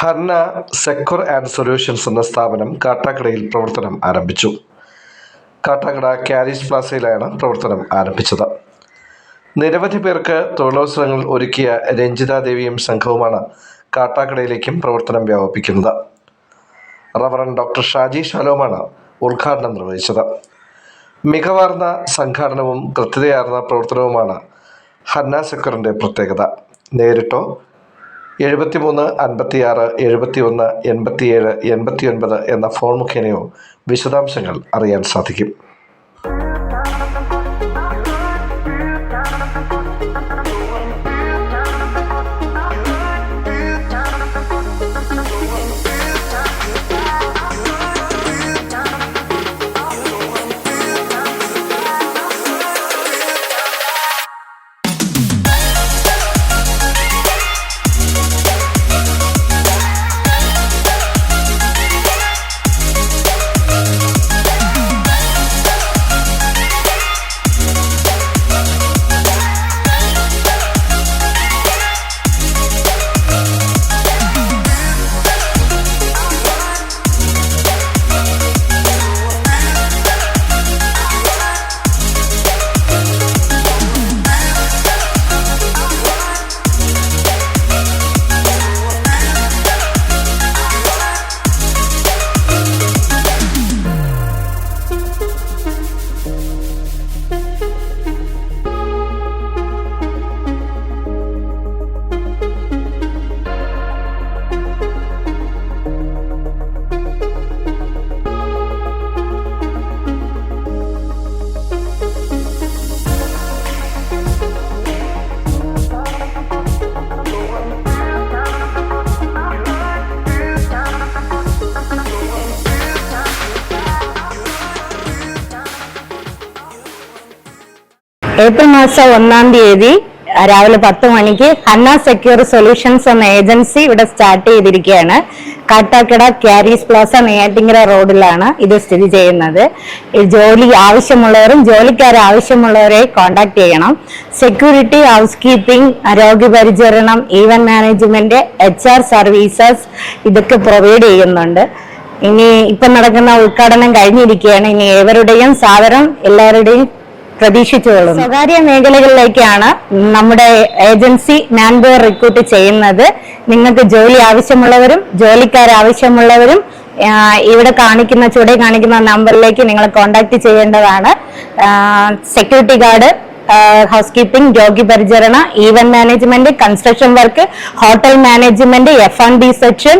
Hannah secure and solutions എന്ന സ്ഥാപനം കാട്ടാക്കടയിൽ പ്രവർത്തനം ആരംഭിച്ചു. കാട്ടാക്കട ക്യാരീസ് പ്ലാസയിലാണ് പ്രവർത്തനം ആരംഭിച്ചത്. നിരവധി പേർക്ക് തൊഴിലവസരങ്ങൾ ഒരുക്കിയ രഞ്ജിത ദേവിയും സംഘവുമാണ് കാട്ടാക്കടയിലേക്കും പ്രവർത്തനം വ്യാപിപ്പിക്കുന്നത്. റവറൻഡ് ഡോക്ടർ ഷാജി ഷാലോമാണ് ഉദ്ഘാടനം നിർവഹിച്ചത്. മികവാർന്ന സംഘാടനവും കൃത്യതയാർന്ന പ്രവർത്തനവുമാണ് ഹന്ന സെക്യൂറിൻ്റെ പ്രത്യേകത. നേരിട്ടോ 73 56 71 87 89 എന്ന ഫോൺ മുഖേനയോ വിശദാംശങ്ങൾ അറിയാൻ സാധിക്കും. ഏപ്രിൽ മാസം 1-ാം തീയതി രാവിലെ 10 മണിക്ക് ഹന്ന സെക്യൂർ സൊല്യൂഷൻസ് എന്ന ഏജൻസി ഇവിടെ സ്റ്റാർട്ട് ചെയ്തിരിക്കുകയാണ്. കാട്ടാക്കട ക്യാരീസ് പ്ലാസ നെയ്യാറ്റിങ്കര റോഡിലാണ് ഇത് സ്ഥിതി ചെയ്യുന്നത്. ജോലി ആവശ്യമുള്ളവരും ജോലിക്കാർ ആവശ്യമുള്ളവരെ കോൺടാക്ട് ചെയ്യണം. സെക്യൂരിറ്റി, ഹൗസ് കീപ്പിംഗ്, ആരോഗ്യപരിചരണം, ഈവന്റ് മാനേജ്മെന്റ്, HR സർവീസസ് ഇതൊക്കെ പ്രൊവൈഡ് ചെയ്യുന്നുണ്ട്. ഇനി ഇപ്പം നടക്കുന്ന ഉദ്ഘാടനം കഴിഞ്ഞിരിക്കുകയാണ്. ഇനി ഏവരുടെയും സാദരം എല്ലാവരുടെയും പ്രതീക്ഷിച്ചുകൊള്ളുന്നു. സ്വകാര്യ മേഖലകളിലേക്കാണ് നമ്മുടെ ഏജൻസി മാൻ പവർ റിക്രൂട്ട് ചെയ്യുന്നത്. നിങ്ങൾക്ക് ജോലി ആവശ്യമുള്ളവരും ജോലിക്കാർ ആവശ്യമുള്ളവരും ഇവിടെ ചുവടെ കാണിക്കുന്ന നമ്പറിലേക്ക് നിങ്ങൾ കോൺടാക്ട് ചെയ്യേണ്ടതാണ്. സെക്യൂരിറ്റി ഗാർഡ്, ഹൗസ് കീപ്പിംഗ്, രോഗിപരിചരണ, event management, construction work, hotel management, F&B section,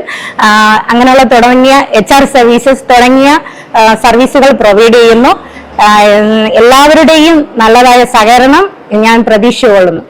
അങ്ങനെയുള്ള തുടങ്ങിയ HR സർവീസസ് തുടങ്ങിയ സർവീസുകൾ പ്രൊവൈഡ് ചെയ്യുന്നു. എല്ലാവരുടെയും നല്ലതായ സഹകരണം ഞാൻ പ്രതീക്ഷിച്ചുകൊള്ളുന്നു.